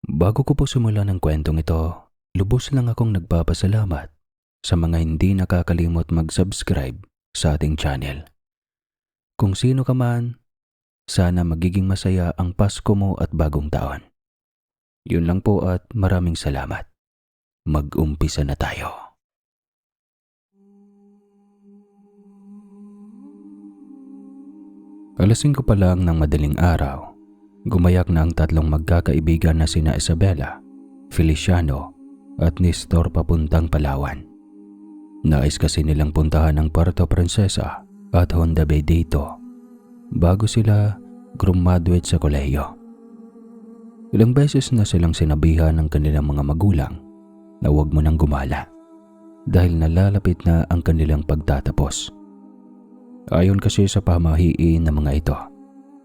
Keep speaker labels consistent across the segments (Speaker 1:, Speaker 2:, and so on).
Speaker 1: Bago ko po simulan ng kwentong ito, lubos lang akong nagpapasalamat sa mga hindi nakakalimot mag-subscribe sa ating channel. Kung sino ka man, sana magiging masaya ang Pasko mo at bagong taon. Yun lang po at maraming salamat. Mag-umpisa na tayo. Alas 5 pa lang ng madaling araw, gumayak na ang tatlong magkakaibigan na sina Isabela, Feliciano at Nestor papuntang Palawan. Nais kasi nilang puntahan ang Puerto Princesa at Honda Bay dito bago sila grumaduate sa kolehiyo. Ilang beses na silang sinabihan ng kanilang mga magulang na huwag mo nang gumala dahil nalalapit na ang kanilang pagtatapos. Ayon kasi sa pamahiin ng mga ito,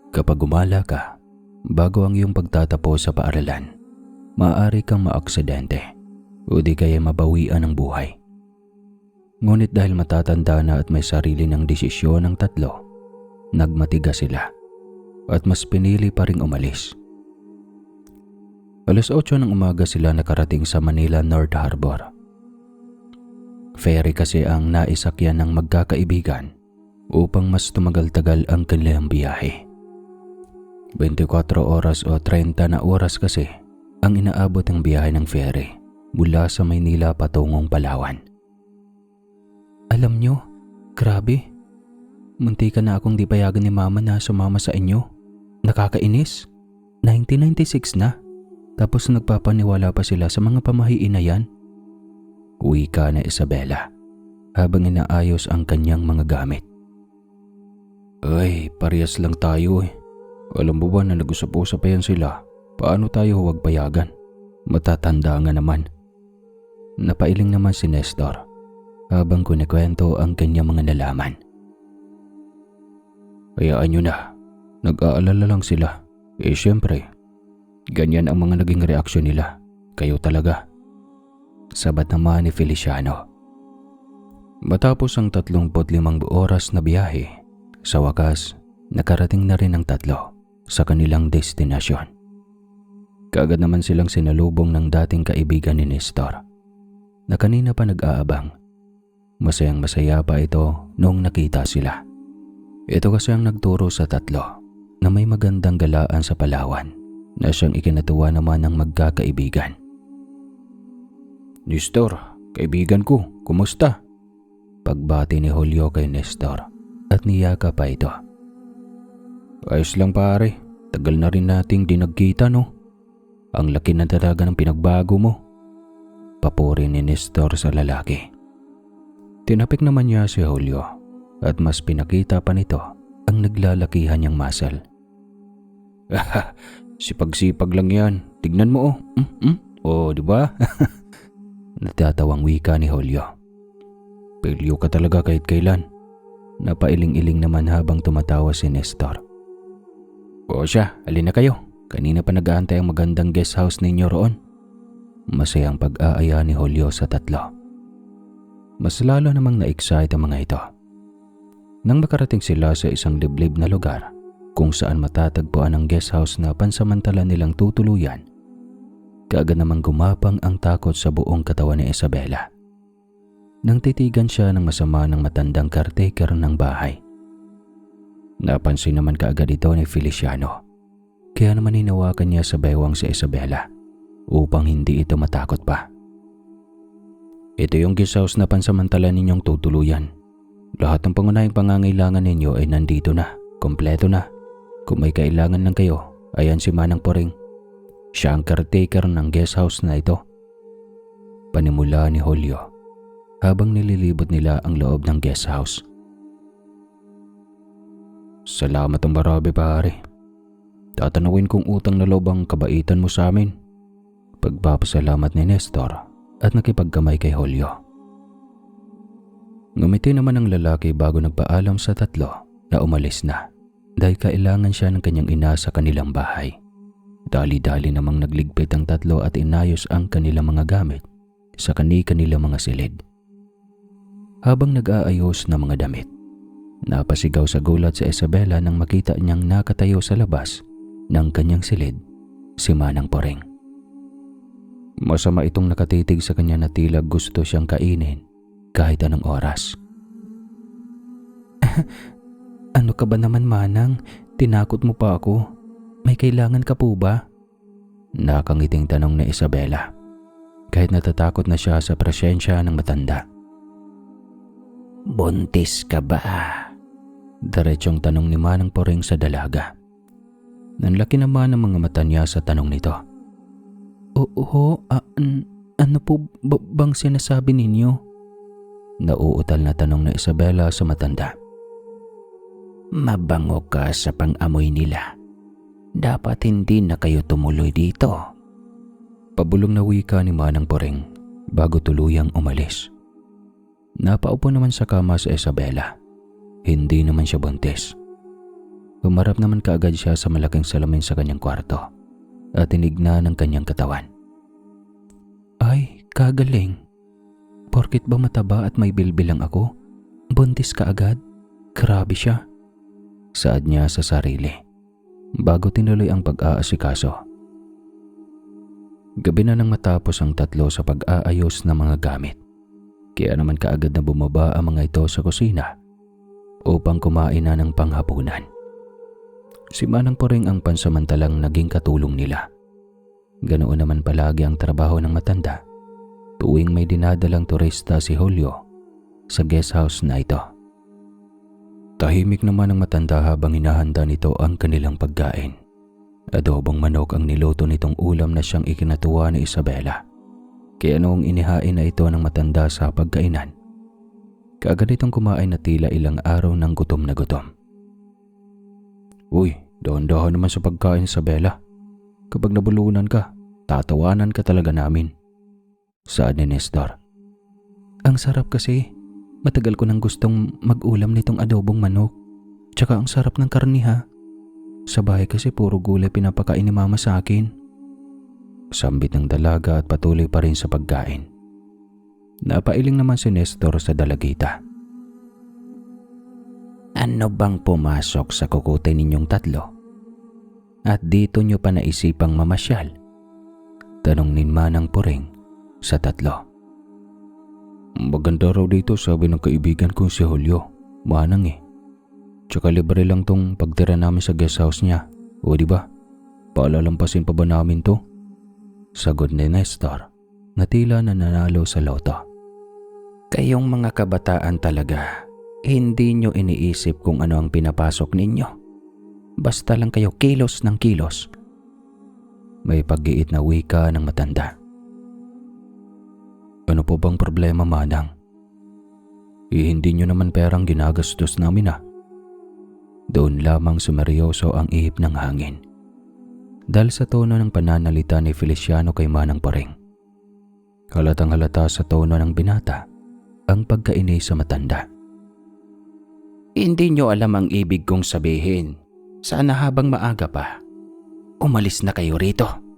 Speaker 1: kapag gumala ka bago ang iyong pagtatapos sa paaralan, maaari kang maaksidente o di kaya mabawian ng buhay. Ngunit dahil matatanda na at may sarili ng desisyon ng tatlo, nagmatigas sila at mas pinili pa ring umalis. Alas 8 ng umaga sila nakarating sa Manila North Harbor. Ferry kasi ang naisakyan ng magkakaibigan upang mas tumagal-tagal ang kanilang biyahe. 24 oras o 30 na oras kasi ang inaabot ng biyahe ng ferry mula sa Maynila patungong Palawan. Alam nyo, grabe. Munti ka na akong di payagan ni Mama na sumama sa inyo. Nakakainis. 1996 na. Tapos nagpapaniwala pa sila sa mga pamahiin na yan. Wika na Isabela habang inaayos ang kanyang mga gamit. Ay, parehas lang tayo eh. Alam mo ba na nag-usap-usap pa yan sila? Paano tayo huwag payagan? Matatanda nga naman. Napailing naman si Nestor habang kunikwento ang kanyang mga nalaman. Hayaan nyo na. Nag-aalala lang sila. Eh syempre, ganyan ang mga naging reaksyon nila. Kayo talaga. Sabat naman ni Feliciano. Matapos ang 35 oras na biyahe, sa wakas, nakarating na rin ang tatlo sa kanilang destinasyon. Kaagad naman silang sinalubong ng dating kaibigan ni Nestor na kanina pa nag-aabang. Masayang masaya pa ito noong nakita sila. Ito kasi ang nagturo sa tatlo na may magandang galaan sa Palawan na siyang ikinatuwa naman ng magkakaibigan. Nestor, kaibigan ko, kumusta? Pagbati ni Julio kay Nestor at niyaka pa ito. Ayos lang pare, tagal na rin nating di nagkita no? Ang laki na talaga ng pinagbago mo. Papuri ni Nestor sa lalaki. Tinapik naman niya si Julio at mas pinakita pa nito ang naglalakihan niyang muscle. Sipag-sipag lang yan. Tignan mo oh. Oh, di ba? Natatawang wika ni Julio. Pilyo ka talaga kahit kailan. Napailing-iling naman habang tumatawa si Nestor. O siya, alin na kayo. Kanina pa nag-aantay ang magandang guest house ninyo roon. Masayang pag-aaya ni Julio sa tatlo. Mas lalo namang na-excite ang mga ito. Nang makarating sila sa isang liblib na lugar kung saan matatagpuan ang guest house na pansamantala nilang tutuluyan, kaagad namang gumapang ang takot sa buong katawan ni Isabela. Nang titigan siya ng masama ng matandang caretaker ng bahay. Napansin naman kaagad ito ni Feliciano, kaya naman hinawakan niya sa bewang si Isabela upang hindi ito matakot pa. Ito yung guest house na pansamantala ninyong tutuluyan. Lahat ng pangunahing pangangailangan ninyo ay nandito na, kompleto na. Kung may kailangan lang kayo, ayan si Manang Poring. Siya ang caretaker ng guest house na ito. Panimula ni Julio habang nililibot nila ang loob ng guest house. Salamat ang marami pare. Tatanawin kong utang na loob ang kabaitan mo sa amin. Pagpapasalamat ni Nestor at nakipagkamay kay Julio. Ngumiti naman ang lalaki bago nagpaalam sa tatlo na umalis na dahil kailangan siya ng kanyang ina sa kanilang bahay. Dali-dali namang nagligpit ang tatlo at inayos ang kanilang mga gamit sa kani-kanilang mga silid. Habang nag-aayos ng mga damit, napasigaw sa gulat si Isabela nang makita niyang nakatayo sa labas ng kanyang silid si Manang Poring. Masama itong nakatitig sa kanya na tila gusto siyang kainin kahit anong oras. Ano ka ba naman, Manang? Tinakot mo pa ako. May kailangan ka po ba? Nakangiting tanong ni Isabela, kahit natatakot na siya sa presensya ng matanda. Buntis ka ba? Diretsyong tanong ni Manang Poreng sa dalaga. Nanlaki naman ang mga mata niya sa tanong nito. Oo, ano po bang sinasabi ninyo? Nauutal na tanong na Isabela sa matanda. Mabango ka sa pang-amoy nila. Dapat hindi na kayo tumuloy dito. Pabulong na wika ni Manang Poreng bago tuluyang umalis. Napaupo naman sa kama si Isabela. Hindi naman siya buntis. Humarap naman kaagad siya sa malaking salamin sa kanyang kwarto at tinignan ang kanyang katawan. Ay, kagaling. Porkit ba mataba at may bilbilang ako? Buntis ka agad? Grabe siya. Saad niya sa sarili bago tinuloy ang pag-aasikaso. Gabi na nang matapos ang tatlo sa pag-aayos ng mga gamit. Kaya naman kaagad na bumaba ang mga ito sa kusina upang kumain na ng panghapunan. Si Manang Poreng ang pansamantalang naging katulong nila. Ganoon naman palagi ang trabaho ng matanda tuwing may dinadalang turista si Julio sa guest house na ito. Tahimik naman ang matanda habang hinahanda nito ang kanilang pagkain. Adobong manok ang niluto nitong ulam na siyang ikinatuwa ni Isabela. Kaya noong inihain na ito ng matanda sa pagkainan, kaagad itong kumain na tila ilang araw ng gutom na gutom. Uy, dahan-dahan naman sa pagkain, Isabela. Kapag nabulunan ka, tatawanan ka talaga namin. Saad ni Nestor. Ang sarap kasi. Matagal ko nang gustong mag-ulam nitong adobong manok. Tsaka ang sarap ng karni ha. Sa bahay kasi puro gulay pinapakain ni Mama sa akin. Sambit ng dalaga at patuloy pa rin sa pagkain. Napailing naman si Nestor sa dalagita. Ano bang pumasok sa kukote ninyong tatlo? At dito nyo pa naisipang mamasyal? Tanong ni Manang Poreng sa tatlo. Maganda raw dito, sabi ng kaibigan ko si Julio. Manang Tsaka libre lang tong pagtira namin sa guest house niya. O diba? Paalalampasin pa ba namin to? Sagot ni Nestor na tila nananalo sa loto. Kayong mga kabataan talaga, hindi nyo iniisip kung ano ang pinapasok ninyo. Basta lang kayo kilos ng kilos. May pag-iit na wika ng matanda. Ano po bang problema, Manang? Hindi nyo naman perang ginagastos namin Doon lamang sumeryoso ang ihip ng hangin. Dahil sa tono ng pananalita ni Feliciano kay Manang Poreng. Halatang halata sa tono ng binata ang pagkainis sa matanda. Hindi nyo alam ang ibig kong sabihin. Sana habang maaga pa, umalis na kayo rito.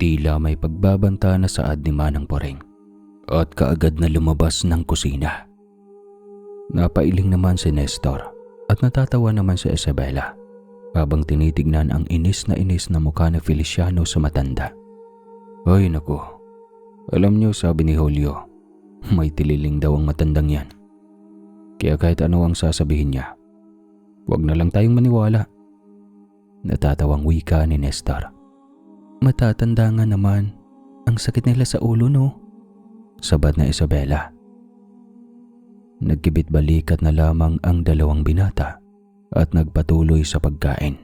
Speaker 1: Tila may pagbabanta na saad ni Manang Poreng at kaagad na lumabas ng kusina. Napailing naman si Nestor at natatawa naman si Isabela habang tinitignan ang inis na mukha ni Feliciano sa matanda. Ay naku, alam niyo sabi ni Julio, may tililing daw ang matandang yan. Kaya kahit ano ang sasabihin niya, wag na lang tayong maniwala. Natatawang wika ni Nestor. Matatanda nga naman. Ang sakit nila sa ulo, no? Sabat na Isabela. Nagkibit balikat na lamang ang dalawang binata at nagpatuloy sa pagkain.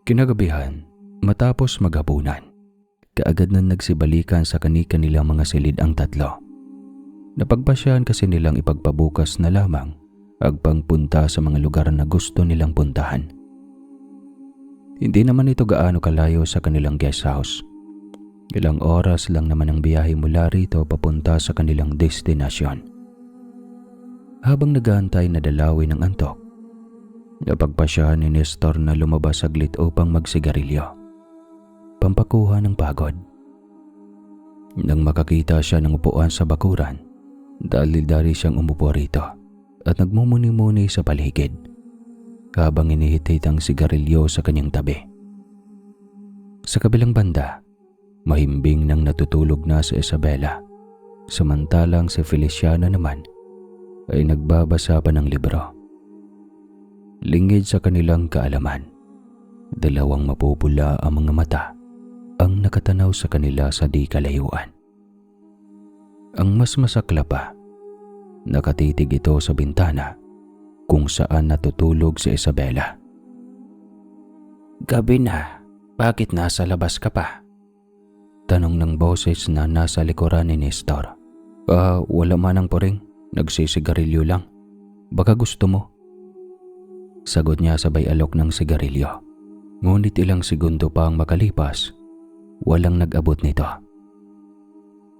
Speaker 1: Kinagabihan, matapos maghapunan, kaagad na nagsibalikan sa kani-kanilang mga silid ang tatlo. Napagpasyahan kasi nilang ipagpabukas na lamang ang pangpunta sa mga lugar na gusto nilang puntahan. Hindi naman ito gaano kalayo sa kanilang guest house. Ilang oras lang naman ang biyahe mula rito papunta sa kanilang destinasyon. Habang nag-aantay na dalawin ng antok, napagpasyahan ni Nestor na lumabas saglit upang magsigarilyo. Pampakuha ng pagod. Nang makakita siya ng upuan sa bakuran, dali-dali siyang umupo rito at nagmumuni-muni sa paligid habang inihit-hit ang sigarilyo sa kanyang tabi. Sa kabilang banda, Mahimbing nang natutulog na si Isabela, samantalang si Feliciano naman ay nagbabasa pa ng libro. Lingid sa kanilang kaalaman, dalawang mapupula ang mga mata ang nakatanaw sa kanila sa di kalayuan. Ang mas masakla pa, nakatitig ito sa bintana kung saan natutulog si Isabela. "Gabi na, bakit nasa labas ka pa?" Tanong ng boses na nasa likuran ni Nestor. Wala manang puring, nagsisigarilyo lang. Baka gusto mo." Sagot niya sabay alok ng sigarilyo. Ngunit ilang segundo pa ang makalipas, walang nag-abot nito.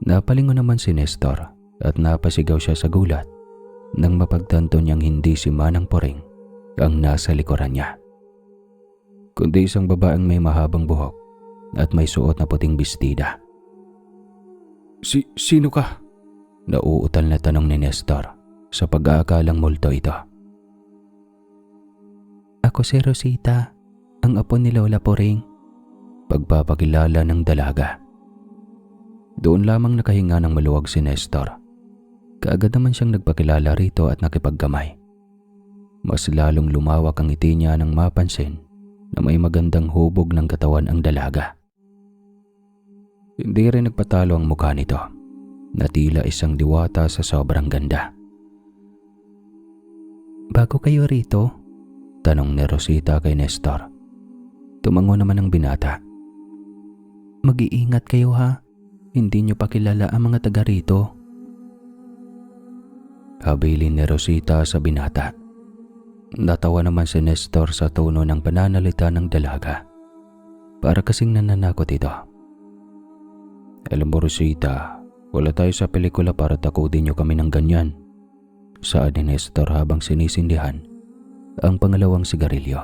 Speaker 1: Napalingon naman si Nestor at napasigaw siya sa gulat nang mapagtanto niyang hindi si Manang Puring ang nasa likuran niya, kundi isang babaeng may mahabang buhok at may suot na puting bestida. Sino ka?" Nauutal na tanong ni Nestor sa pag-aakalang multo ito. "Ako si Rosita, ang apo ni Lola Puring," pagpapakilala ng dalaga. Doon lamang nakahinga ng maluwag si Nestor. Kaagad naman siyang nagpakilala rito at nakipagkamay. Mas lalong lumawak ang ngiti niya nang mapansin na may magandang hubog ng katawan ang dalaga. Hindi rin nagpatalo ang mukha nito, na tila isang diwata sa sobrang ganda. "Bago kayo rito?" tanong ni Rosita kay Nestor. Tumango naman ang binata. "Mag-iingat kayo ha, hindi niyo pa kilala ang mga taga rito." Habilin ni Rosita sa binata. Natawa naman si Nestor sa tono ng pananalita ng dalaga. Para kasing nananakot ito. "Alam mo Rosita, wala tayo sa pelikula para takutin niyo kami ng ganyan," saad ni Nestor habang sinisindihan ang pangalawang sigarilyo.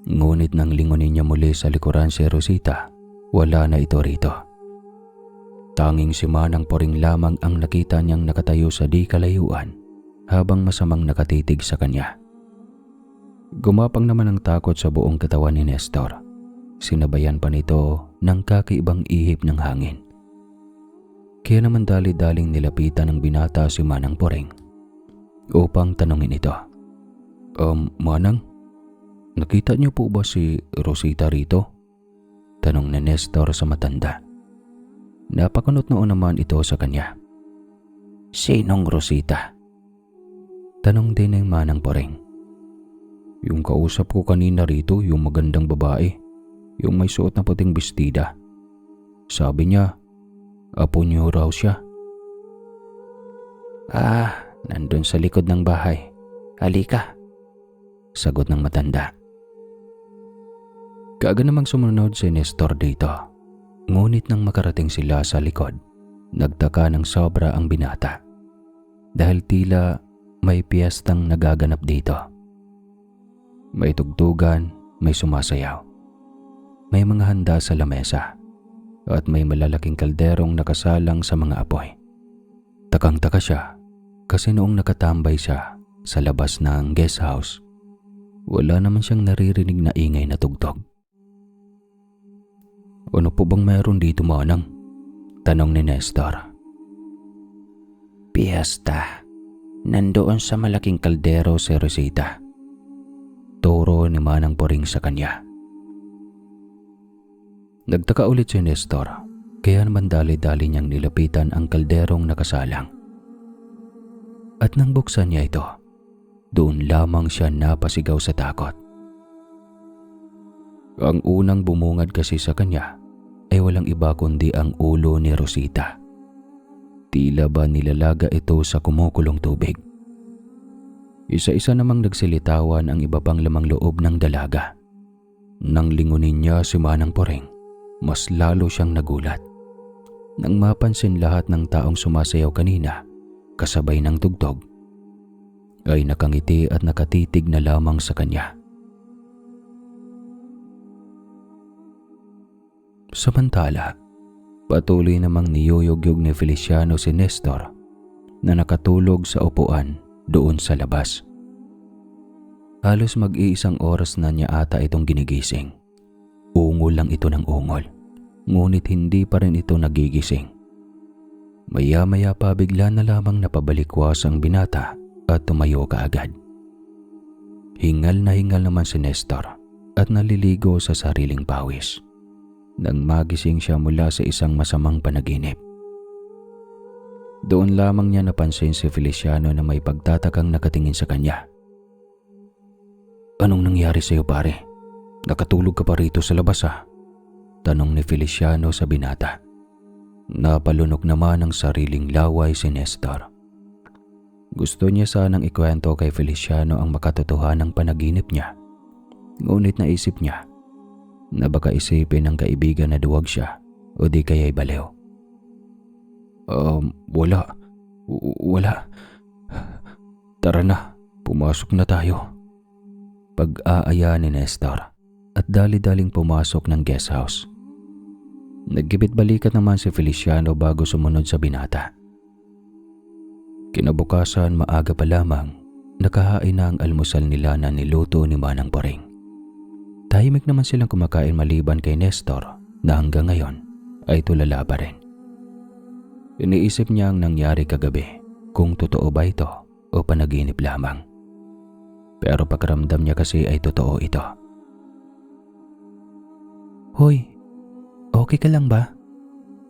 Speaker 1: Ngunit nang lingunin niya muli sa likuran si Rosita, wala na ito rito. Tanging si Manang Puring lamang ang nakita niyang nakatayo sa di kalayuan habang masamang nakatitig sa kanya. Gumapang naman ang takot sa buong katawan ni Nestor. Sinabayan pa nito ng kakaibang ihip ng hangin. Kaya naman dali-daling nilapitan ng binata si Manang Puring upang tanungin ito. Manang, nakita niyo po ba si Rosita rito?" tanong ni Nestor sa matanda. Napakunot noon naman ito sa kanya. "Sinong Rosita?" tanong din ng Manang Puring. "Yung kausap ko kanina rito, yung magandang babae, yung may suot na puting bestida. Sabi niya, apo niyo raw siya." Nandun sa likod ng bahay. Halika," sagot ng matanda. Kaagad namang sumunod si Nestor dito. Ngunit nang makarating sila sa likod, nagtaka ng sobra ang binata. Dahil tila may piyestang nagaganap dito. May tugtugan, may sumasayaw. May mga handa sa lamesa. At may malalaking kalderong nakasalang sa mga apoy. Takang-taka siya kasi noong nakatambay siya sa labas ng guest house, wala naman siyang naririnig na ingay na tugtog. "Ano po bang meron dito, Manang?" tanong ni Nestor. "Piyesta. Nandoon sa malaking kaldero si Rosita," turo ni Manang Puring sa kanya. Nagtaka ulit si Nestor, kaya naman dali-dali niyang nilapitan ang kalderong nakasalang. At nang buksan niya ito, doon lamang siya napasigaw sa takot. Ang unang bumungad kasi sa kanya ay walang iba kundi ang ulo ni Rosita. Tila ba nilalaga ito sa kumukulong tubig. Isa-isa namang nagsilitawan ang iba pang lamang loob ng dalaga. Nang lingunin niya si Manang Puring, mas lalo siyang nagulat. Nang mapansin lahat ng taong sumasayaw kanina, kasabay ng tugtog, ay nakangiti at nakatitig na lamang sa kanya. Samantala, patuloy namang niyuyugyug ni Feliciano si Nestor na nakatulog sa upuan doon sa labas. Halos mag-iisang oras na niya ata itong ginigising. Ungol lang ito ng ungol. ngunit hindi pa rin ito nagigising. Maya-maya pa bigla na lamang napabalikwas ang binata at tumayo kaagad. Hingal na hingal naman si Nestor at naliligo sa sariling pawis nang magising siya mula sa isang masamang panaginip. Doon lamang niya napansin si Feliciano na may pagtatakang nakatingin sa kanya. "Anong nangyari sa'yo, pare? Nakatulog ka pa rito sa labas, ah?" Tanong ni Feliciano sa binata. Napalunok naman ang sariling laway si Nestor. Gusto niya sanang ikwento kay Feliciano ang makatotohanang panaginip niya. Ngunit naisip niya na baka isipin ng kaibigan na duwag siya o di kaya'y baliw. Wala. Tara na, pumasok na tayo." Pag-aaya ni Nestor at dali-daling pumasok ng guest house. Naggibit-balikat naman si Feliciano bago sumunod sa binata. Kinabukasan maaga pa lamang, nakahain na ang almusal nila na niluto ni Manang Poring. Tahimik naman silang kumakain maliban kay Nestor na hanggang ngayon ay tulala pa rin. Iniisip niya ang nangyari kagabi, kung totoo ba ito o panaginip lamang. Pero pakiramdam niya kasi ay totoo ito. "Hoy, okay ka lang ba?"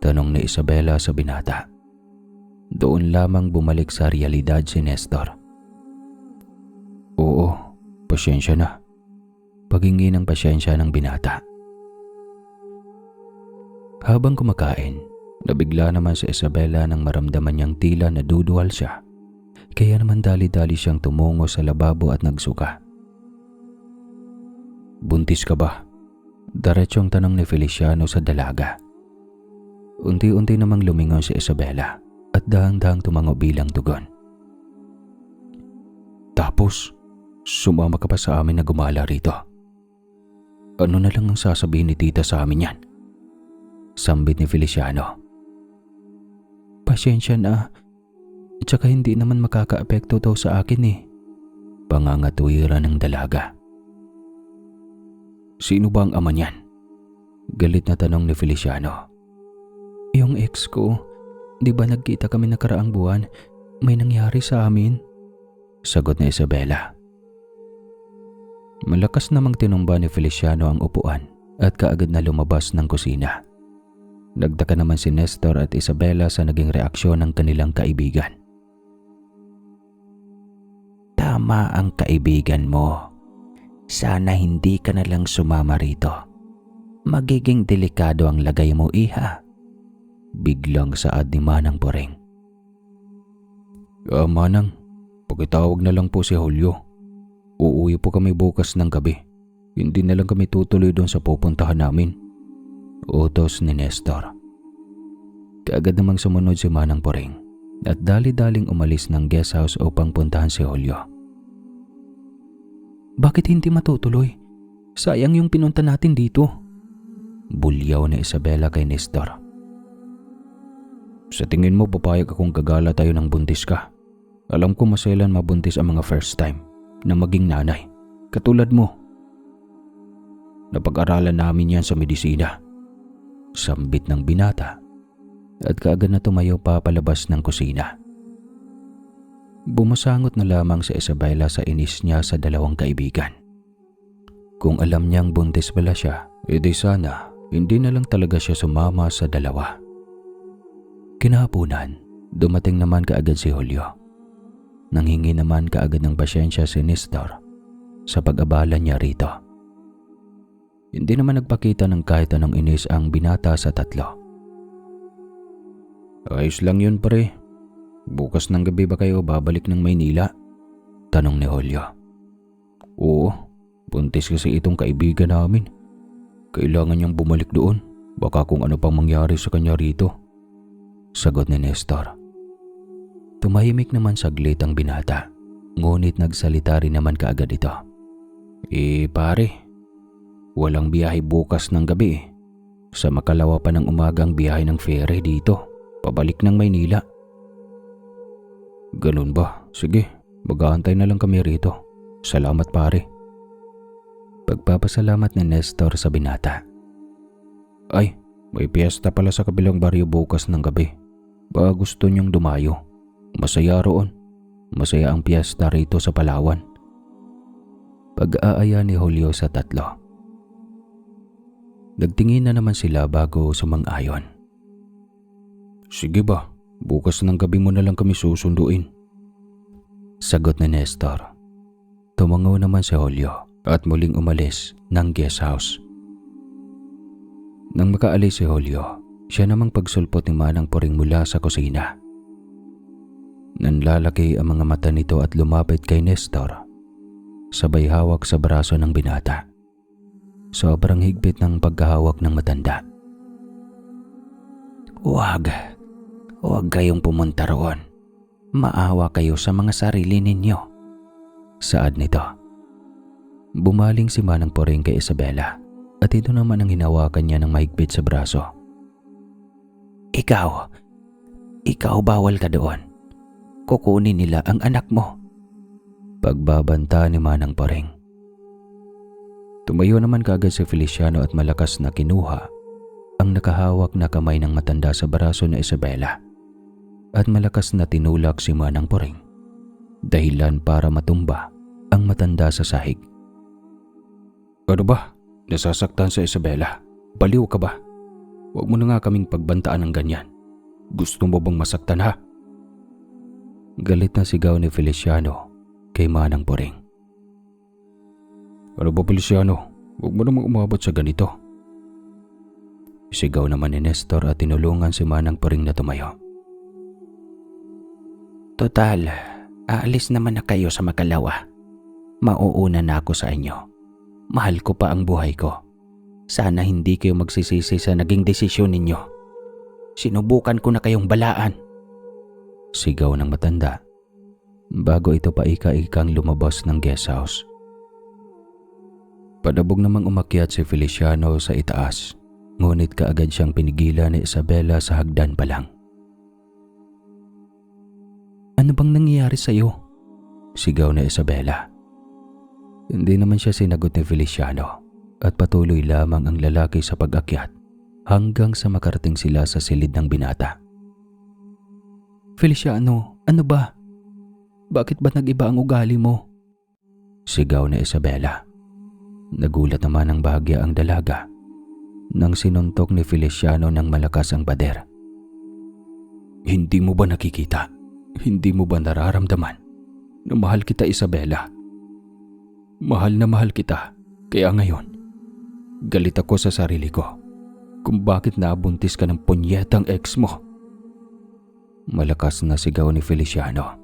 Speaker 1: Tanong ni Isabela sa binata. Doon lamang bumalik sa realidad si Nestor. "Oo, pasyensya na." Paghingi ng pasyensya ng binata. Habang kumakain, nabigla naman si Isabela nang maramdaman niyang tila naduduwal siya. Kaya naman dali-dali siyang tumungo sa lababo at nagsuka. "Buntis ka ba?" Diretsyong tanong ni Feliciano sa dalaga. Unti-unti namang lumingon si Isabela at dahang-dahang tumango bilang tugon. "Tapos, sumama ka pa sa amin na gumala rito. Ano na lang ang sasabihin ni tita sa amin yan?" Sambit ni Feliciano. "Pasyensya na, tsaka hindi naman makakaapekto daw sa akin eh." Pangangatuwiran ng dalaga. "Sino ba ang ama niyan?" Galit na tanong ni Feliciano. "Yung ex ko, di ba nagkita kami nakaraang buwan? May nangyari sa amin?" Sagot ni Isabela. Malakas namang tinumba ni Feliciano ang upuan at kaagad na lumabas ng kusina. Nagtaka naman si Nestor at Isabela sa naging reaksyon ng kanilang kaibigan. "Tama ang kaibigan mo. Sana hindi ka na lang sumama rito. Magiging delikado ang lagay mo, iha." Biglang saad ni Manang Poring. Manang, pakitawag na lang po si Julio. Uuwi po kami bukas ng gabi. Hindi na lang kami tutuloy doon sa pupuntahan namin." Utos ni Nestor. Kaagad namang sumunod si Manang Poring at dali-daling umalis ng guest house upang puntahan si Julio. "Bakit hindi matutuloy? Sayang yung pinunta natin dito." Bulyaw ni Isabela kay Nestor. "Sa tingin mo papayag akong gagala tayo ng buntis ka? Alam ko maselan mabuntis ang mga first time na maging nanay, katulad mo. Napag-aralan namin yan sa medisina." Sambit ng binata at kaagad na tumayo pa palabas ng kusina. Bumasangot na lamang si Isabela sa inis niya sa dalawang kaibigan. Kung alam niyang buntis pala siya, edi sana hindi na lang talaga siya sumama sa dalawa. Kinahaponan, dumating naman kaagad si Julio. Nanghingi naman kaagad ng pasyensya si Nestor sa pag-abala niya rito. Hindi naman nagpakita ng kahit anong inis ang binata sa tatlo. "Ayos lang yun, pare. Bukas ng gabi ba kayo babalik ng Maynila?" Tanong ni Julio. "Oo, buntis kasi itong kaibigan namin. Kailangan niyang bumalik doon. Baka kung ano pang mangyari sa kanya rito." Sagot ni Nestor. Tumahimik naman saglit ang binata, ngunit nagsalita rin naman kaagad ito. Pare, walang biyahe bukas ng gabi. Sa makalawa pa ng umagang biyahe ng ferry dito, pabalik ng Maynila." "Ganun ba? Sige, mag-aantay na lang kami rito. Salamat, pare." Pagpapasalamat ni Nestor sa binata. "Ay, May piyesta pala sa kabilang baryo bukas ng gabi. Baka gusto niyong dumayo. Masaya roon. Masaya ang piyesta rito sa Palawan. Pag-aaya ni Julio sa tatlo. Nagtingin na naman sila bago sumang-ayon. Sige ba, bukas ng gabi mo na lang kami susunduin. Sagot ni Nestor. Tumango naman si Julio at muling umalis ng guest house. Nang makaalis si Julio, siya namang pagsulpot ni Manang Puring mula sa kusina. Nanlalaki ang mga mata nito at lumapit kay Nestor. Sabay hawak sa braso ng binata. Sobrang higpit ng pagkahawak ng matanda. Huwag kayong pumunta roon. Maawa kayo sa mga sarili ninyo. Saad nito. Bumaling si Manang Puring kay Isabela at ito naman ang hinawakan niya ng mahigpit sa braso. Ikaw bawal ka doon. Kukunin nila ang anak mo. Pagbabanta ni Manang Puring. Tumayo naman kaagad si Feliciano at malakas na kinuha ang nakahawak na kamay ng matanda sa braso ni Isabela at malakas na tinulak si Manang Puring, dahilan para matumba ang matanda sa sahig. Ano ba? Nasasaktan sa Isabela? Baliw ka ba? Huwag mo na nga kaming pagbantaan ng ganyan. Gusto mo bang masaktan ha? Galit na sigaw ni Feliciano kay Manang Puring. Ano ba, Feliciano? Huwag mo namang umabot sa ganito. Sigaw naman ni Nestor at tinulungan si Manang Puring na tumayo. Total, aalis naman na kayo sa Makalawa. Mauuna na ako sa inyo. Mahal ko pa ang buhay ko. Sana hindi kayo magsisisi sa naging desisyon ninyo. Sinubukan ko na kayong balaan. Sigaw ng matanda bago ito paika-ikang lumabas ng guest house. Padabog namang umakyat si Feliciano sa itaas, ngunit kaagad siyang pinigilan ni Isabela sa hagdan pa lang. Ano bang nangyayari sa'yo? Sigaw ni Isabela. Hindi naman siya sinagot ni Feliciano at patuloy lamang ang lalaki sa pag-akyat hanggang sa makarating sila sa silid ng binata. Feliciano, ano ba? Bakit ba nag-iba ang ugali mo? Sigaw ni Isabela. Nagulat naman ng bahagya ang dalaga nang sinuntok ni Feliciano ng malakas ang pader. Hindi mo ba nakikita? Hindi mo ba nararamdaman na mahal kita, Isabela? Mahal na mahal kita, kaya ngayon, galit ako sa sarili ko kung bakit nabuntis ka ng punyetang ex mo. Malakas na sigaw ni Feliciano.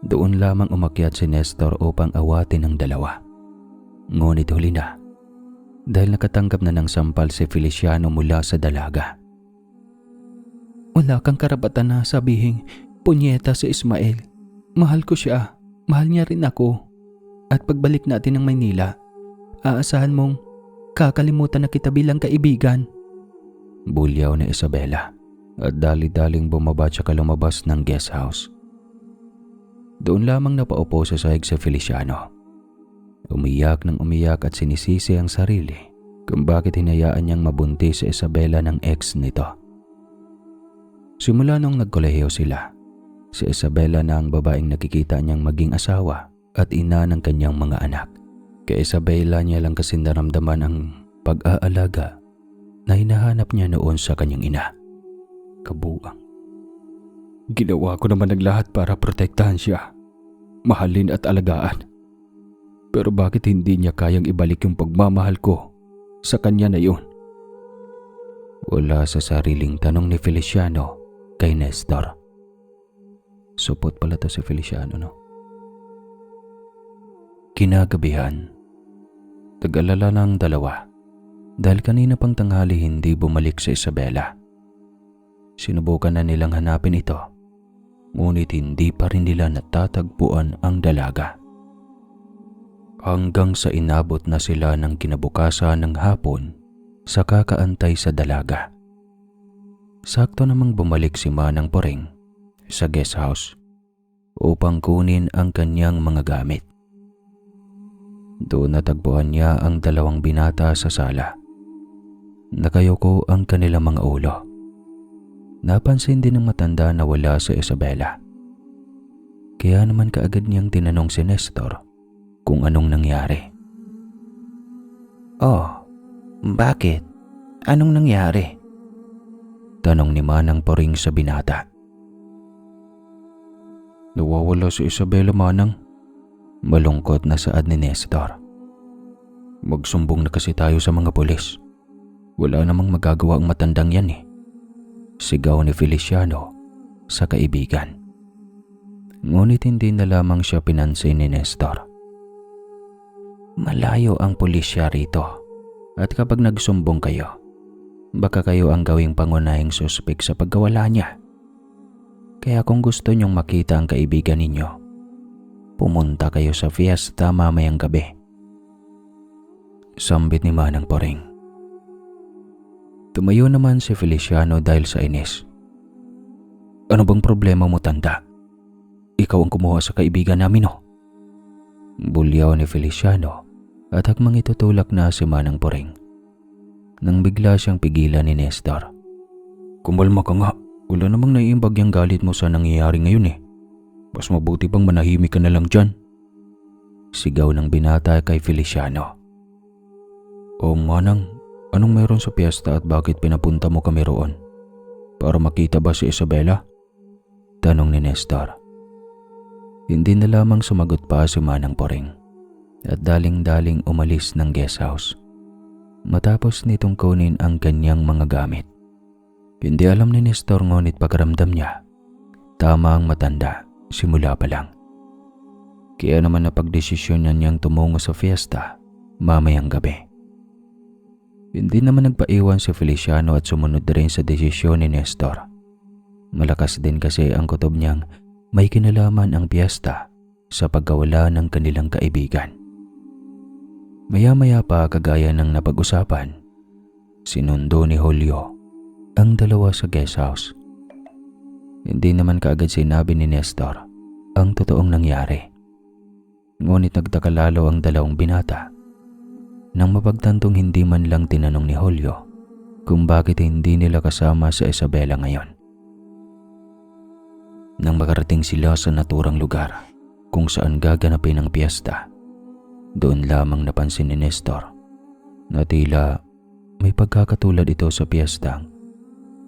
Speaker 1: Doon lamang umakyat si Nestor upang awatin ang dalawa. Ngunit huli na dahil nakatanggap na ng sampal si Feliciano mula sa dalaga. Wala kang karapatan na sabihing punyeta si Ismael. Mahal ko siya. Mahal niya rin ako. At pagbalik natin ng Maynila, aasahan mong kakalimutan na kita bilang kaibigan. Bulyaw ni Isabela at dali-daling bumaba at lumabas ng guest house. Doon lamang napaupo sa sahig si Feliciano. Umiyak ng umiyak at sinisisi ang sarili kung bakit hinayaan niyang mabuntis si Isabela ng ex nito. Simula nung nagkolehiyo sila, si Isabela na ang babaeng nakikita niyang maging asawa at ina ng kanyang mga anak. Kay Isabela niya lang kasi naramdaman ang pag-aalaga na hinahanap niya noon sa kanyang ina. Kabuang. Ginawa ko naman ang lahat para protektahan siya, mahalin at alagaan. Pero bakit hindi niya kayang ibalik yung pagmamahal ko sa kanya na yun? Wala sa sariling tanong ni Feliciano kay Nestor. Supot pala to si Feliciano, no? Kinagabihan, tag-alala ng dalawa dahil kanina pang tanghali hindi bumalik si Isabela. Sinubukan na nilang hanapin ito, ngunit hindi pa rin nila natatagpuan ang dalaga. Hanggang sa inabot na sila ng kinabukasan ng hapon sa kakaantay sa dalaga. Sakto namang bumalik si Manang Puring sa guest house upang kunin ang kanyang mga gamit. Doon natagpuan niya ang dalawang binata sa sala. Nakayuko ang kanilang mga ulo. Napansin din ng matanda na wala si Isabela. Kaya naman kaagad niyang tinanong si Nestor kung anong nangyari.
Speaker 2: Oh, bakit? Anong nangyari?
Speaker 1: Tanong ni Manang Poring sa binata. Nawawala si Isabela, Manang. Malungkot na saad ni Nestor. Magsumbong na kasi tayo sa mga pulis. Wala namang magagawa ang matandang yan eh. Sigaw ni Feliciano sa kaibigan. Ngunit hindi na lamang siya pinansin ni Nestor.
Speaker 2: Malayo ang pulisya rito. At kapag nagsumbong kayo, baka kayo ang gawing pangunahing suspek sa pagkawala niya. Kaya kung gusto niyong makita ang kaibigan ninyo, pumunta kayo sa fiesta mamayang gabi.
Speaker 1: Sambit ni Manang Poring. Tumayo naman si Feliciano dahil sa inis. Ano bang problema mo, tanda? Ikaw ang kumuha sa kaibigan namin, oh. Bulyaw ni Feliciano at hakmang itutulak na si Manang Poring. Nang bigla siyang pigilan ni Nestor. Kumalma ka nga. Wala namang naiimbag yung galit mo sa nangyayari ngayon eh. Mas mabuti pang manahimik ka na lang dyan. Sigaw ng binata kay Feliciano. O Manang, anong meron sa piyesta at bakit pinapunta mo kami roon? Para makita ba si Isabela? Tanong ni Nestor. Hindi na lamang sumagot pa si Manang Poring at daling-daling umalis ng guest house. Matapos nitong kunin ang kanyang mga gamit. Hindi alam ni Nestor ngunit pagkaramdam niya, tama ang matanda simula pa lang. Kaya naman napagdesisyonan niyang tumungo sa fiesta mamayang gabi. Hindi naman nagpaiwan si Feliciano at sumunod rin sa desisyon ni Nestor. Malakas din kasi ang kutob niyang may kinalaman ang piyesta sa pagkawala ng kanilang kaibigan. Maya-maya pa kagaya ng napag-usapan, sinundo ni Julio ang dalawa sa guest house. Hindi naman kaagad sinabi ni Nestor ang totoong nangyari. Ngunit nagtaka lalo ang dalawang binata nang mapagtantong hindi man lang tinanong ni Julio kung bakit hindi nila kasama sa Isabela ngayon. Nang makarating sila sa naturang lugar kung saan gaganapin ang piyesta, doon lamang napansin ni Nestor na tila may pagkakatulad ito sa piyestang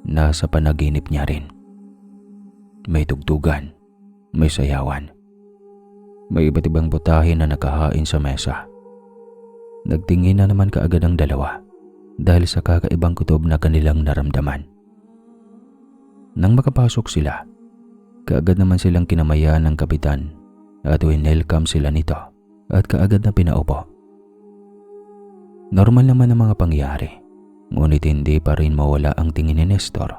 Speaker 1: nasa panaginip niya rin. May tugtugan, may sayawan, may iba't ibang putahe na nakahain sa mesa. Nagtingin na naman kaagad ang dalawa dahil sa kakaibang kutob na kanilang naramdaman. Nang makapasok sila, kaagad naman silang kinamayan ng kapitan at winelcome sila nito at kaagad na pinaupo. Normal naman ang mga pangyayari, ngunit hindi pa rin mawala ang tingin ni Nestor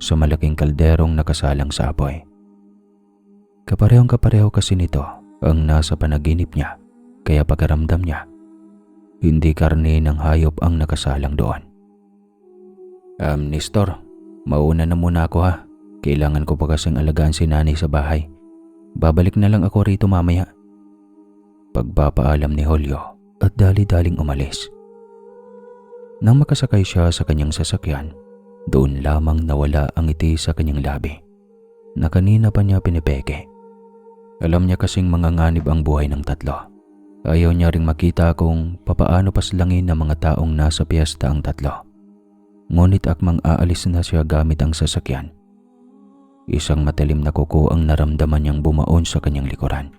Speaker 1: sa malaking kalderong nakasalang sa apoy. Kaparehong-kapareho kasi nito ang nasa panaginip niya, kaya pagkaramdam niya, hindi karne ng hayop ang nakasalang doon. Nestor, mauna na muna ako ha. Kailangan ko pa kasing alagaan si nanay sa bahay. Babalik na lang ako rito mamaya. Pagpapaalam ni Julio at dali-daling umalis. Nang makasakay siya sa kanyang sasakyan, doon lamang nawala ang ngiti sa kanyang labi na kanina pa niya pinipeke. Alam niya kasing manganganib ang buhay ng tatlo. Ayaw niya ring makita kung papaano paslangin ng mga taong nasa piyesta ang tatlo. Ngunit akmang aalis na siya gamit ang sasakyan, isang matalim na kuko ang naramdaman niyang bumaon sa kanyang likuran.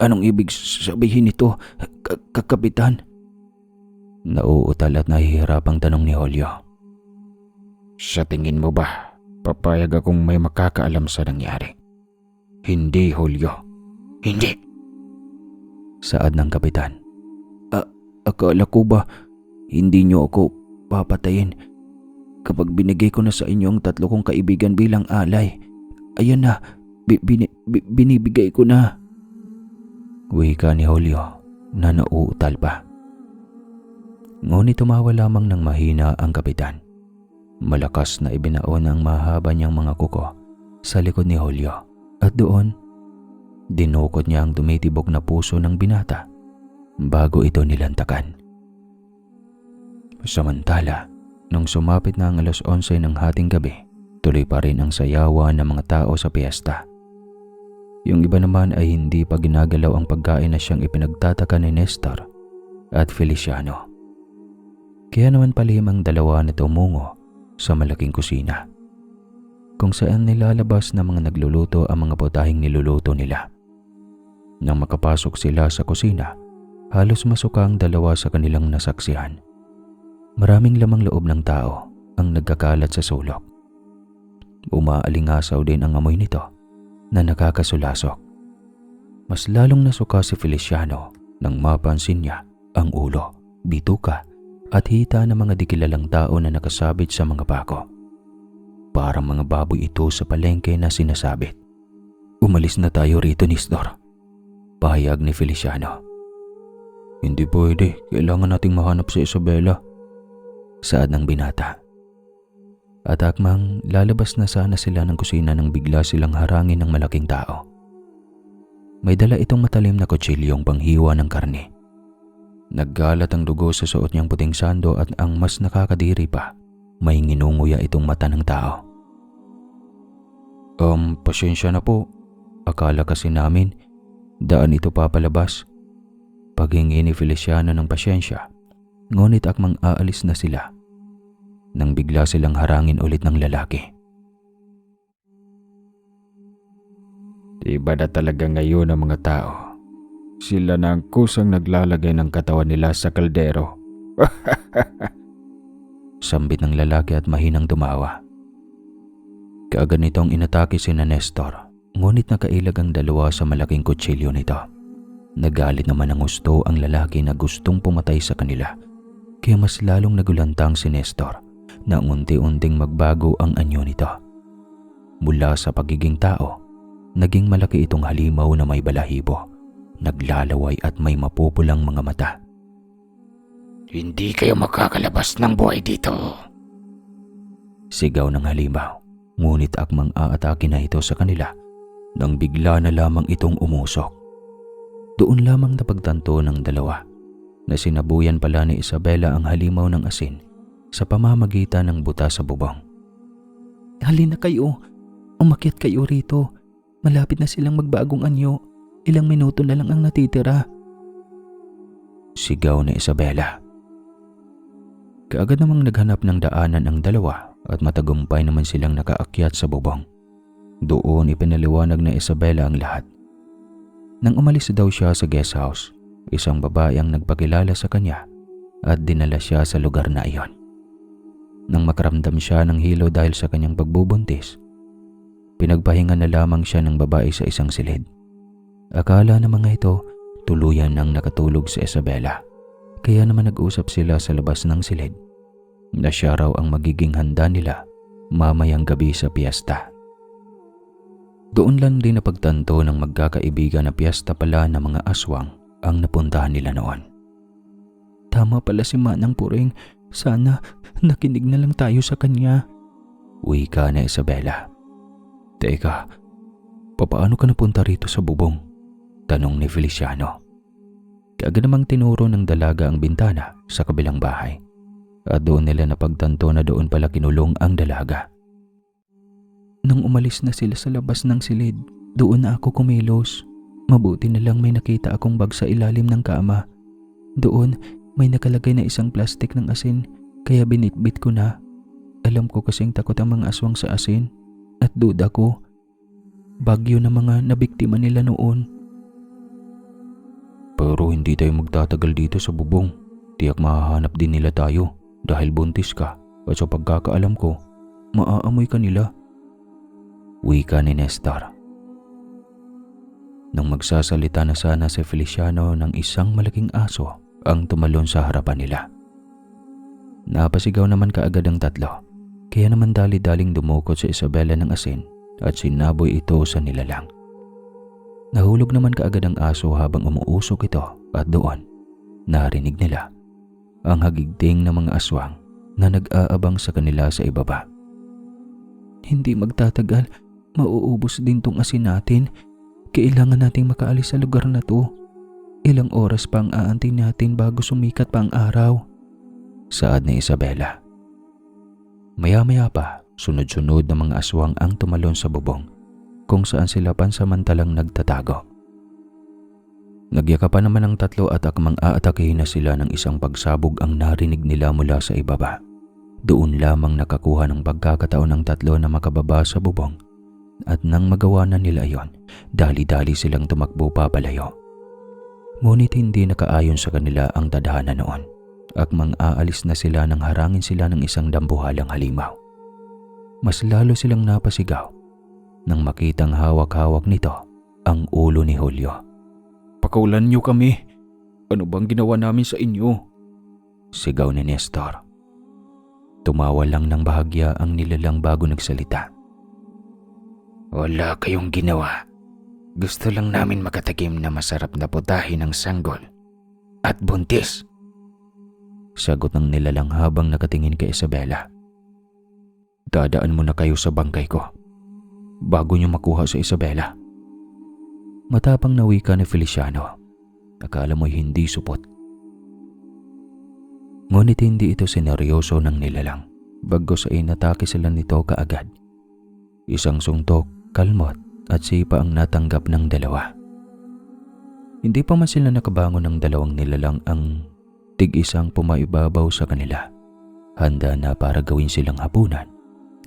Speaker 1: Anong ibig sabihin nito, Kapitan? Nauutal at nahihirapang tanong ni Julio. Sa tingin mo ba, papayag akong may makakaalam sa nangyari? Hindi, Julio. Hindi! Saad ng kapitan. Akala ko ba hindi niyo ako papatayin kapag binigay ko na sa inyo ang tatlo kong kaibigan bilang alay? Ayan na, binibigay ko na. Wika ni Julio na nauutal pa. Ngunit tumawa lamang ng mahina ang kapitan. Malakas na ibinaon ang mahaba niyang mga kuko sa likod ni Julio at doon dinukot niya ang tumitibok na puso ng binata bago ito nilantakan.
Speaker 2: Samantala, nung sumapit na ang 11:00 ng hating gabi, tuloy pa rin ang sayawan ng mga tao sa piyesta. Yung iba naman ay hindi pa ginagalaw ang pagkain na siyang ipinagtataka ni Nestor at Feliciano. Kaya naman palihim ang dalawa na tumungo sa malaking kusina, kung saan nilalabas na mga nagluluto ang mga putahing niluluto nila. Nang makapasok sila sa kusina, halos masuka ang dalawa sa kanilang nasaksihan. Maraming lamang loob ng tao ang nagkakalat sa sulok. Umaalingasaw din ang amoy nito na nakakasulasok. Mas lalong nasuka si Feliciano nang mapansin niya ang ulo, bituka at hita ng mga di kilalang tao na nakasabit sa mga bako. Parang mga baboy ito sa palengke na sinasabit. "Umalis na tayo rito, Nestor," pahayag ni Feliciano. "Hindi pwede, kailangan nating mahanap si Isabela," saad ng binata. At akmang lalabas na sana sila ng kusina nang bigla silang harangin ng malaking tao. May dala itong matalim na kutsilyong panghiwa ng karne. Naggalat ang dugo sa suot niyang puting sando at ang mas nakakadiri pa, may nginunguya itong mata ng tao. Pasensya na po. Akala kasi namin, daan ito papalabas." Paghingi ni Feliciano ng pasyensya, ngunit akmang aalis na sila nang bigla silang harangin ulit ng lalaki.
Speaker 1: Iba na talaga ngayon ang mga tao. Sila na ang kusang naglalagay ng katawan nila sa kaldero.
Speaker 2: Sambit ng lalaki at mahinang tumawa. Kaagad nitong inatake si Nestor, ngunit nakailag ang dalawa sa malaking kutsilyo nito. Nagalit naman ng gusto ang lalaki na gustong pumatay sa kanila, kaya mas lalong nagulantang si Nestor na unti-unting magbago ang anyo nito. Mula sa pagiging tao, naging malaki itong halimaw na may balahibo, naglalaway at may mapupulang mga mata.
Speaker 3: "Hindi kayo makakalabas ng buhay dito."
Speaker 2: Sigaw ng halimaw, ngunit akmang aatake na ito sa kanila nang bigla na lamang itong umusok. Doon lamang napagtanto ng dalawa na sinabuyan pala ni Isabela ang halimaw ng asin sa pamamagitan ng buta sa bubong.
Speaker 4: "Halina kayo, umakyat kayo rito. Malapit na silang magbagong anyo. Ilang minuto na lang ang natitira."
Speaker 2: Sigaw ni Isabela. Kaagad namang naghanap ng daanan ang dalawa at matagumpay naman silang nakaakyat sa bubong. Doon ipinaliwanag na Isabela ang lahat. Nang umalis daw siya sa guest house, isang babae ang nagpakilala sa kanya at dinala siya sa lugar na iyon. Nang makaramdam siya ng hilo dahil sa kanyang pagbubuntis, pinagpahinga na lamang siya ng babae sa isang silid. Akala ng mga ito tuluyan nang nakatulog si Isabela, kaya naman nag-usap sila sa labas ng silid na siya raw ang magiging handa nila mamayang gabi sa piyesta. Doon lang din napagtanto ng magkakaibigan na piyesta pala ng mga aswang ang napuntahan nila noon.
Speaker 4: "Tama pala si Manang Puring. Sana nakinig na lang tayo sa kanya,"
Speaker 2: wika na Isabela. "Teka, papaano ka napunta rito sa bubong?" tanong ni Feliciano. Kaagad namang tinuro ng dalaga ang bintana sa kabilang bahay at doon nila napagtanto na doon pala kinulong ang dalaga.
Speaker 4: "Nang umalis na sila sa labas ng silid, doon na ako kumilos. Mabuti na lang may nakita akong bag sa ilalim ng kama. Doon may nakalagay na isang plastik ng asin, kaya binitbit ko na. Alam ko kasing takot ang mga aswang sa asin at duda ko, bagyo na mga nabiktima nila noon."
Speaker 2: "Pero hindi tayo magtatagal dito sa bubong. Tiyak mahahanap din nila tayo dahil buntis ka at sa pagkakaalam ko, maaamoy ka nila," wika ni Nestor. Nang magsasalita na sana si Feliciano ng isang malaking aso ang tumalon sa harapan nila. Napasigaw naman kaagad ang tatlo, kaya naman dali-daling dumukot si Isabela ng asin at sinaboy ito sa nilalang. Nahulog naman kaagad ang aso habang umuusok ito at doon narinig nila ang hagigting ng mga aswang na nag-aabang sa kanila sa ibaba.
Speaker 4: "Hindi magtatagal, mauubos din tong asin natin. Kailangan nating makaalis sa lugar na to. Ilang oras pa ang aantin natin bago sumikat pa ang araw."
Speaker 2: saad ni Isabela. Maya-maya pa, sunod-sunod na mga aswang ang tumalon sa bubong kung saan sila pansamantalang nagtatago. Nagyakapan naman ang tatlo at akmang aatakihin na sila ng isang pagsabog ang narinig nila mula sa ibaba. Doon lamang nakakuha ng pagkakataon ng tatlo na makababa sa bubong at nang magawa na nila iyon, dali-dali silang tumakbo papalayo. Ngunit hindi nakaayon sa kanila ang tadhana noon. Akmang aalis na sila nang harangin sila ng isang dambuhalang halimaw. Mas lalo silang napasigaw nang makitang hawak-hawak nito ang ulo ni Julio.
Speaker 1: Pakaulan niyo kami. Ano bang ginawa namin sa inyo?
Speaker 2: Sigaw ni Nestor. Tumawa lang ng bahagya ang nilalang bago nagsalita.
Speaker 3: Wala kayong ginawa. Gusto lang namin makatakim na masarap na putahe ng sanggol at buntis.
Speaker 2: Sagot ng nilalang habang nakatingin kay Isabela.
Speaker 1: Dadaan muna kayo sa bangkay ko bago niyo makuha sa Isabela.
Speaker 2: Matapang na wika ni Feliciano. Akala mo'y hindi supot. Ngunit hindi ito seneryoso ng nilalang. Bagos ay natake sila nito kaagad. Isang suntok, kalmot at sipa ang natanggap ng dalawa. Hindi pa man sila nakabangon ng dalawang nilalang ang tig-isang pumaibabaw sa kanila. Handa na para gawin silang hapunan.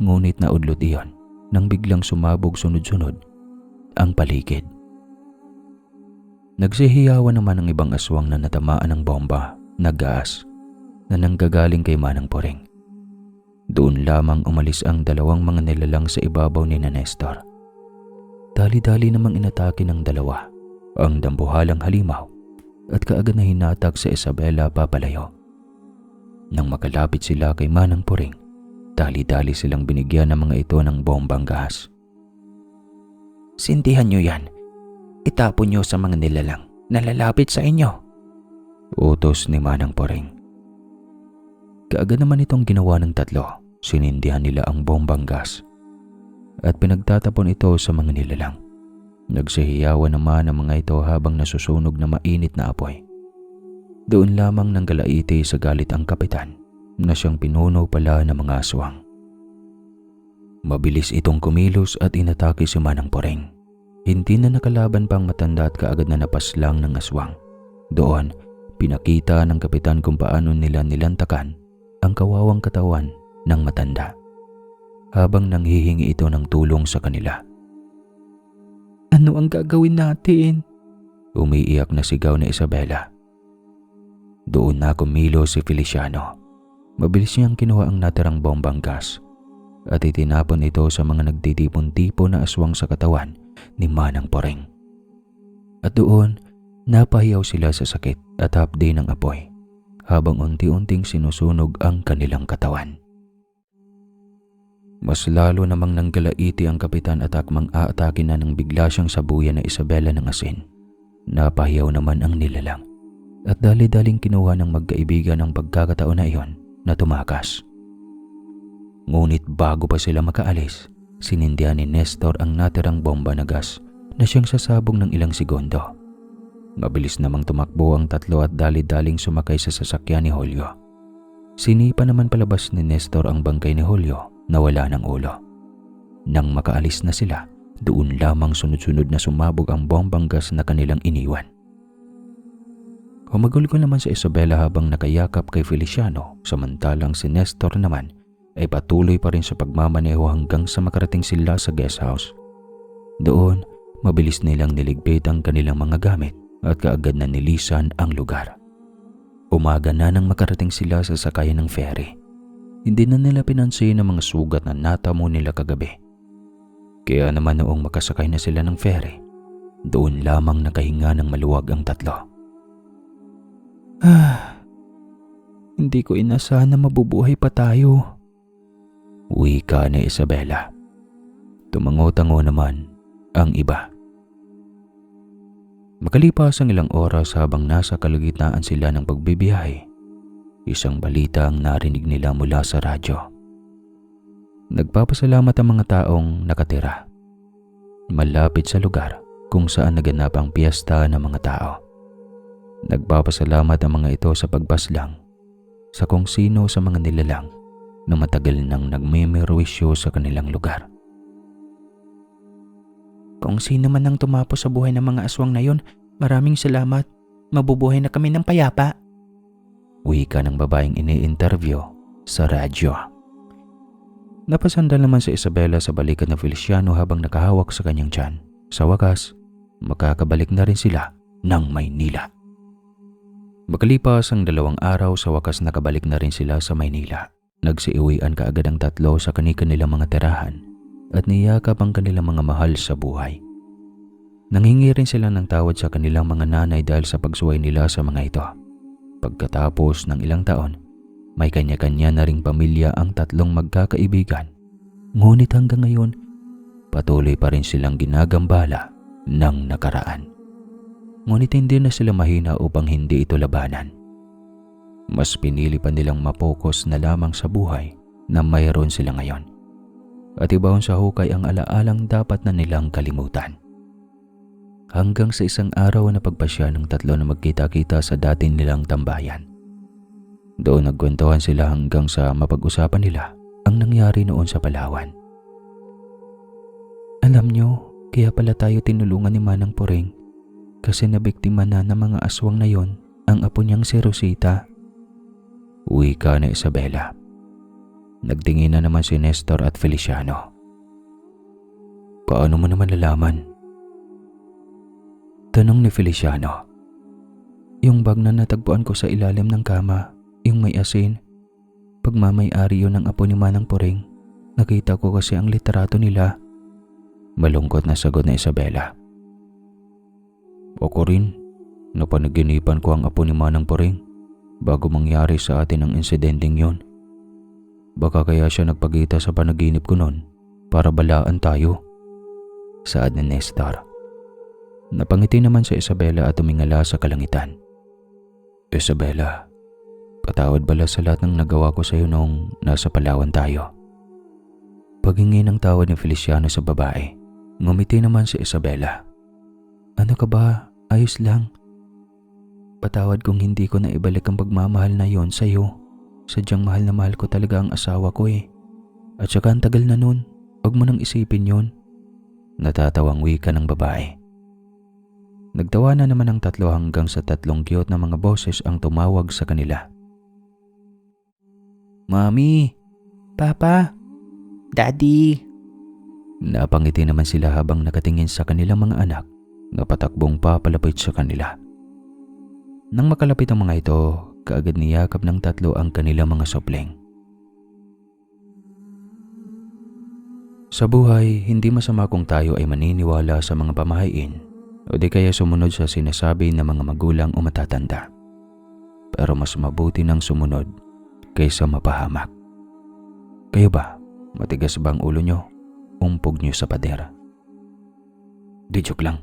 Speaker 2: Ngunit naudlot iyon nang biglang sumabog sunod-sunod ang paligid. Nagsihiyawan naman ang ibang aswang na natamaan ng bomba na gas na nanggagaling kay Manang Poring. Doon lamang umalis ang dalawang mga nilalang sa ibabaw ni Nestor. Dali-dali namang inatake ng dalawa ang dambuhalang halimaw at kaagad na hinatag sa Isabela papalayo. Nang makalapit sila kay Manang Poring, dali-dali silang binigyan ng mga ito ng bombang gas.
Speaker 3: Sindihan niyo yan. Itapon niyo sa mga nilalang na lalapit sa inyo.
Speaker 2: Utos ni Manang Poring. Kaagad naman itong ginawa ng tatlo. Sinindihan nila ang bombang gas at pinagtatapon ito sa mga nilalang. Nagsihiyawan naman ang mga ito habang nasusunog na mainit na apoy. Doon lamang nang galaiti sa galit ang kapitan na siyang pinuno pala ng mga aswang. Mabilis itong kumilos at inatake si Manang Poring. Hindi na nakalaban pang matanda at kaagad na napaslang ng aswang. Doon, pinakita ng kapitan kung paano nila nilantakan ang kawawang katawan ng matanda habang nanghihingi ito ng tulong sa kanila.
Speaker 4: Ano ang gagawin natin?
Speaker 2: Umiiyak na sigaw ni Isabela. Doon na kumilo si Feliciano. Mabilis niyang kinuha ang natirang bombang gas at itinapon ito sa mga nagtitipon-tipon na aswang sa katawan ni Manang Poring. At doon, napahiyaw sila sa sakit at hapdi ng apoy habang unti-unting sinusunog ang kanilang katawan. Mas lalo namang nanggalaiti ang kapitan at akmang aatake na nang bigla siyang sabuyan na Isabela ng asin. Napahiyaw naman ang nilalang at dali-daling kinuha ng magkaibigan ang pagkakataon na iyon na tumakas. Ngunit bago pa sila makaalis, sinindihan ni Nestor ang natirang bomba na gas na siyang sasabog ng ilang segundo. Mabilis namang tumakbo ang tatlo at dali-daling sumakay sa sasakyan ni Julio. Sinipa naman palabas ni Nestor ang bangkay ni Julio na wala ng ulo. Nang makaalis na sila, doon lamang sunod-sunod na sumabog ang bombang gas na kanilang iniwan. Humagulgol naman si Isabela habang nakayakap kay Feliciano, samantalang si Nestor naman ay patuloy pa rin sa pagmamaneho hanggang sa makarating sila sa guest house. Doon, mabilis nilang niligpit ang kanilang mga gamit at kaagad na nilisan ang lugar. Umaga na nang makarating sila sa sakayan ng ferry. Hindi na nila pinansin ang mga sugat na natamo nila kagabi. Kaya naman noong makasakay na sila ng ferry, doon lamang nakahinga ng maluwag ang tatlo.
Speaker 4: Hindi ko inasahan na mabubuhay pa tayo.
Speaker 2: Wika ni Isabela. Tumango-tango naman ang iba. Makalipas ang ilang oras habang nasa kalagitnaan sila ng pagbibiyahe, isang balita ang narinig nila mula sa radyo. Nagpapasalamat ang mga taong nakatira malapit sa lugar kung saan naganap ang piyesta ng mga tao. Nagpapasalamat ang mga ito sa pagbaslang sa kung sino sa mga nilalang na matagal nang nagmemerwisyo sa kanilang lugar.
Speaker 4: Kung sino man ang tumapos sa buhay ng mga aswang na yon, maraming salamat. Mabubuhay na kami ng payapa.
Speaker 2: Wika ng babaeng ini-interview sa radyo. Napasandal naman si Isabela sa balikat na Feliciano habang nakahawak sa kanyang tiyan. Sa wakas, makakabalik na rin sila ng Maynila. Makalipas ang 2 araw, sa wakas nakabalik na rin sila sa Maynila. Nagsiuwian kaagad ang tatlo sa kanilang mga tirahan at niyakap ang kanilang mga mahal sa buhay. Nanghingi rin sila ng tawad sa kanilang mga nanay dahil sa pagsuway nila sa mga ito. Pagkatapos ng ilang taon, may kanya-kanya na ring pamilya ang tatlong magkakaibigan. Ngunit hanggang ngayon, patuloy pa rin silang ginagambala ng nakaraan. Ngunit hindi na sila mahina upang hindi ito labanan. Mas pinili pa nilang mapokus na lamang sa buhay na mayroon sila ngayon. At ibaon sa hukay ang alaalang dapat na nilang kalimutan. Hanggang sa isang araw na pagpasya ng tatlo na magkita-kita sa dati nilang tambayan. Doon nagkwentuhan sila hanggang sa mapag-usapan nila ang nangyari noon sa Palawan.
Speaker 4: Alam nyo, kaya pala tayo tinulungan ni Manang Puring kasi nabiktima na ng mga aswang na yon ang apo niyang si Rosita.
Speaker 2: Wika na Isabela. Nagtingin na naman si Nestor at Feliciano. Paano mo naman lalaman? Tanong ni Feliciano.
Speaker 4: Yung bag na natagpuan ko sa ilalim ng kama, yung may asin. Pagmamay-ari yun ng apo ni Manang Puring. Nakita ko kasi ang litrato nila.
Speaker 2: Malungkot na sagot na Isabela. Ako rin, napanaginipan ko ang apo ni Manang Puring bago mangyari sa atin ang insidenteng yun. Baka kaya siya nagpagita sa panaginip ko noon para balaan tayo. Saad ni Nestor. Napangiti naman si Isabela at tumingala sa kalangitan. Isabela, patawad bala sa lahat ng nagawa ko sa iyo noong nasa Palawan tayo. Paghingi ng tawad ni Feliciano sa babae, ngumiti naman si Isabela.
Speaker 4: Ano ka ba? Ayos lang. Patawad kung hindi ko na ibalik ang pagmamahal na yon sa iyo. Sadyang mahal na mahal ko talaga ang asawa ko eh. At saka ang tagal na nun, huwag mo nang isipin yon.
Speaker 2: Natatawang wika ng babae. Nagtawa na naman ang tatlo hanggang sa 3 cute na mga boses ang tumawag sa kanila.
Speaker 4: Mami! Papa! Daddy!
Speaker 2: Napangiti naman sila habang nakatingin sa kanilang mga anak na patakbong papalapit sa kanila. Nang makalapit ang mga ito, kaagad niyakap ng tatlo ang kanilang mga supling. Sa buhay, hindi masama kung tayo ay maniniwala sa mga pamahiin o di kaya sumunod sa sinasabi ng mga magulang o matatanda. Pero mas mabuti nang sumunod kaysa mapahamak. Kayo ba? Matigas ba ang ulo nyo? Umpog nyo sa pader? Di joke lang.